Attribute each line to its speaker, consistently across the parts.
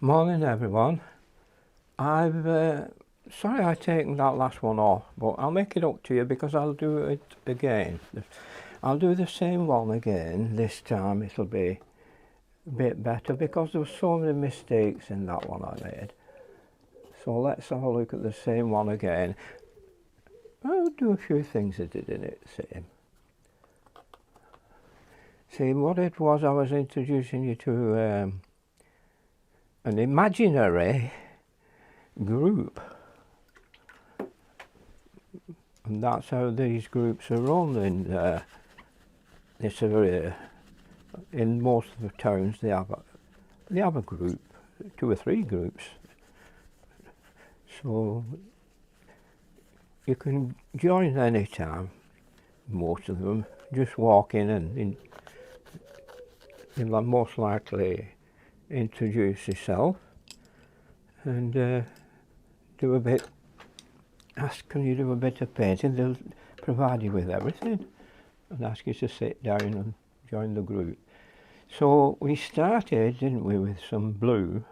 Speaker 1: Morning everyone. I've sorry I've taken that last one off, but I'll make it up to you because I'll do it again. I'll do the same one again. This time it'll be a bit better because there were so many mistakes in that one I made. So let's have a look at the same one again. I'll do a few things I did in it same. See, what it was, I was introducing you to an imaginary group, and that's how these groups are run in this area. In most of the towns they have a group, 2 or 3 groups, so you can join any time. Most of them just walk in and you'll most likely introduce yourself and do a bit, ask can you do a bit of painting. They'll provide you with everything and ask you to sit down and join the group. So we started, didn't we, with some blue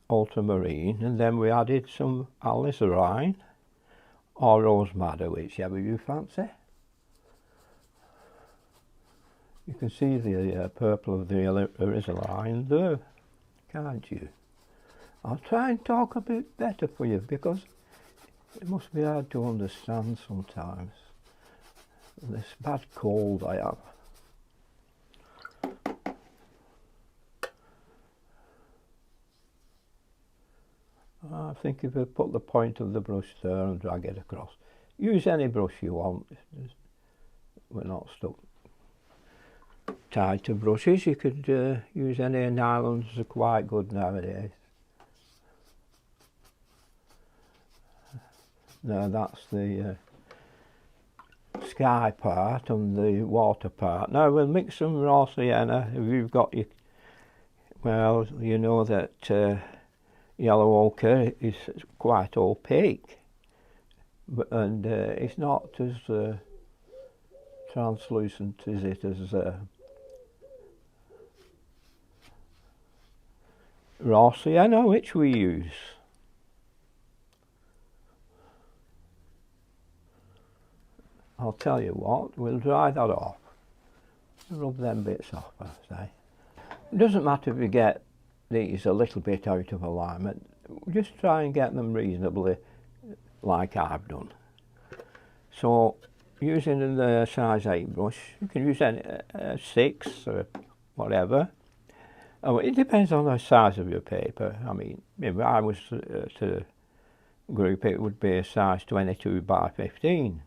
Speaker 1: ultramarine, and then we added some alizarin or rose madder, whichever you fancy. You can see the purple of the alizarin there, can't you? I'll try and talk a bit better for you because it must be hard to understand sometimes. This bad cold I have. I think if you put the point of the brush there and drag it across. Use any brush you want. We're not stuck tied to brushes. You could use any nylons, are quite good nowadays. Now that's the sky part and the water part. Now we'll mix some raw sienna. If you've got your, well, you know that yellow ochre is quite opaque, and it's not as translucent as it as raw sienna, which we use. I'll tell you what, we'll dry that off, rub them bits off, I say. It doesn't matter if you get these a little bit out of alignment, just try and get them reasonably like I've done. So using the size 8 brush, you can use any 6 or whatever. Oh, it depends on the size of your paper. I mean, if I was to group, it would be a size 22 by 15.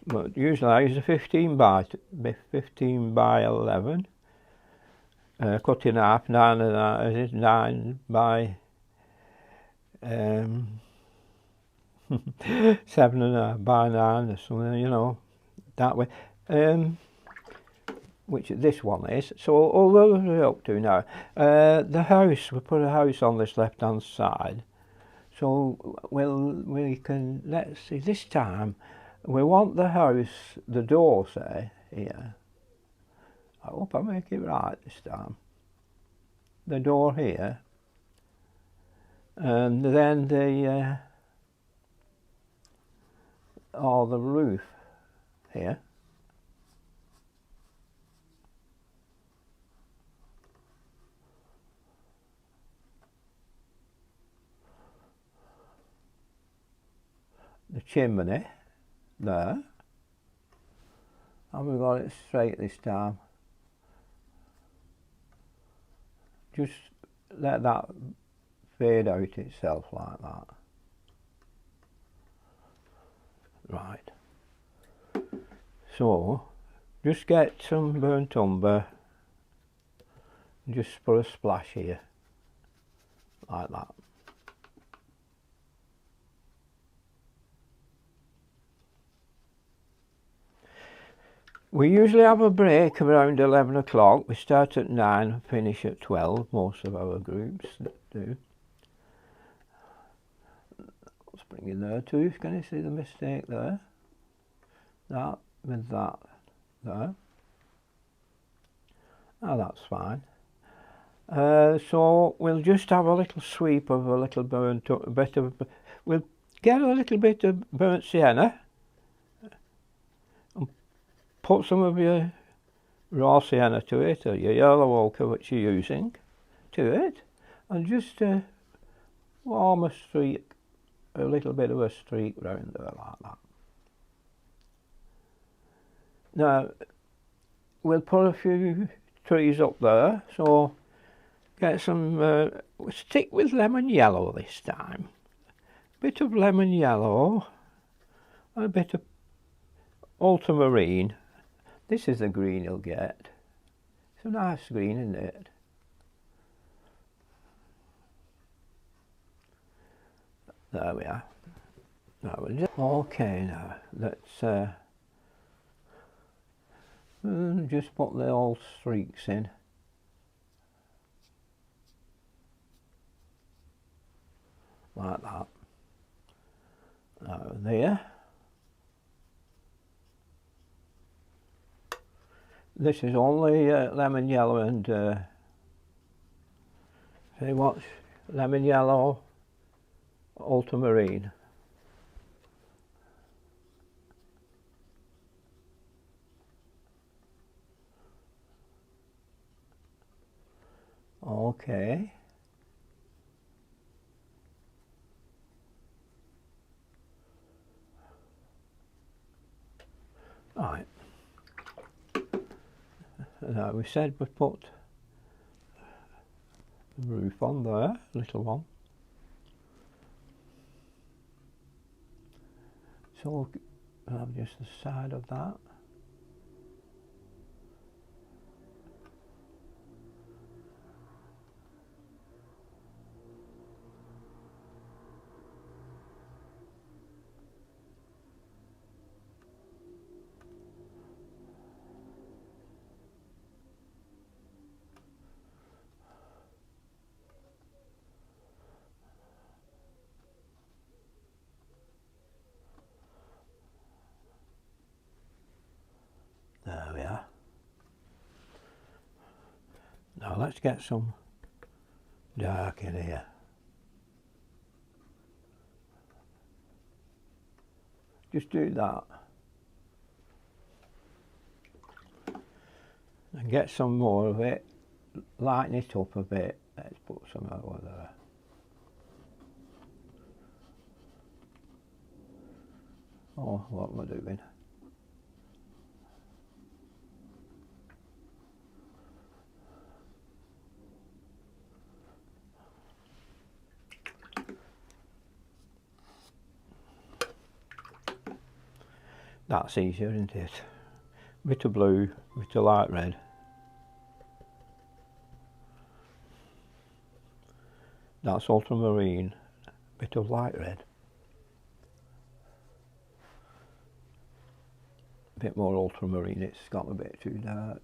Speaker 1: But usually I use a 15 by 11. Cut in half, 9 by 7.5 by 9 or something, you know, that way. Which this one is. So all those we're up to now. The house, we put a house on this left hand side. So we can, let's see, this time we want the house, the door, say, here. I hope I make it right this time. The door here, and then the the roof here. The chimney there. And we've got it straight this time. Just let that fade out itself like that. Right. So, just get some burnt umber. Just put a splash here. Like that. We usually have a break around 11 o'clock. We start at 9 and finish at 12. Most of our groups do. Let's bring it there too. Can you see the mistake there? That with that there. Oh, that's fine. So we'll just have a little sweep of a little burnt, a bit of, we'll get a little bit of burnt sienna and put some of your raw sienna to it, or your yellow ochre which you're using, to it, and just warm a streak, a little bit of a streak round there like that. Now we'll put a few trees up there, so get some, we'll stick with lemon yellow this time. A bit of lemon yellow and a bit of ultramarine. This is the green you'll get. It's a nice green, isn't it? There we are. Now we'll just, okay, now let's just put the old streaks in. Like that. Now there. This is only lemon yellow and say what's lemon yellow, ultramarine. Okay. Right. Now we said we put the roof on there, little one. So we'll have just the side of that. There we are. Now let's get some dark in here. Just do that. And get some more of it. Lighten it up a bit. Let's put some over there. Oh, what am I doing? That's easier, isn't it? Bit of blue, bit of light red. That's ultramarine, bit of light red. A bit more ultramarine, it's got a bit too dark.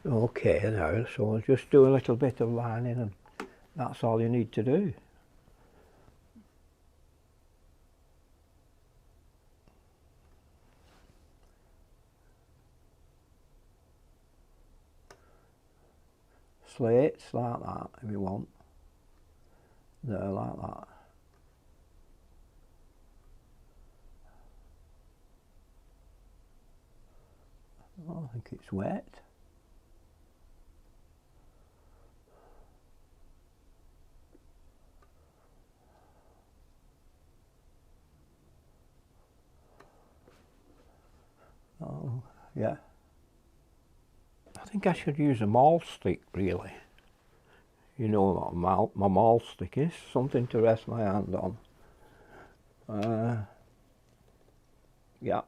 Speaker 1: Okay now, so I'll just do a little bit of lining and that's all you need to do. Slates like that if you want. There, like that. Oh, I think it's wet. Oh, yeah. I think I should use a maul stick, really. You know what my maul stick is, something to rest my hand on. Yeah.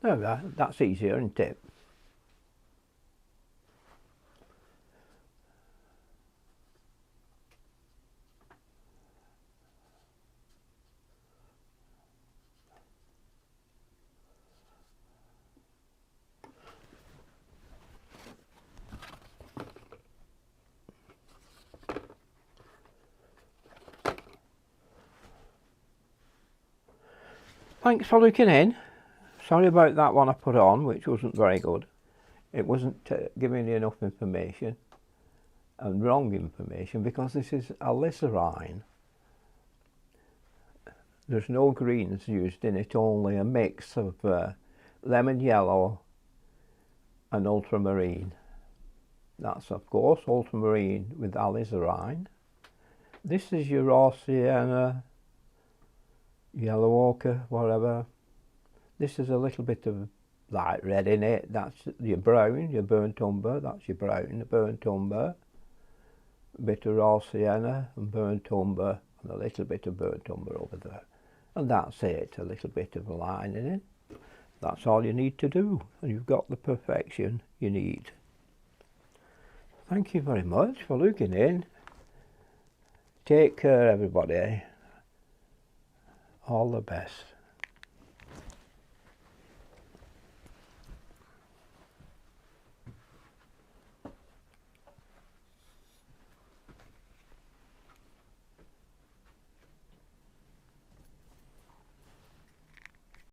Speaker 1: No, that's easier, isn't it? Thanks for looking in. Sorry about that one I put on, which wasn't very good. It wasn't giving you enough information, and wrong information, because this is alizarin. There's no greens used in it, only a mix of lemon yellow and ultramarine. That's of course ultramarine with alizarin. This is your raw sienna, yellow ochre, whatever. This is a little bit of light red in it. That's your brown, your burnt umber. That's your brown, the burnt umber. A bit of raw sienna and burnt umber, and a little bit of burnt umber over there. And that's it, a little bit of a line in it. That's all you need to do, and you've got the perfection you need. Thank you very much for looking in. Take care, everybody. All the best.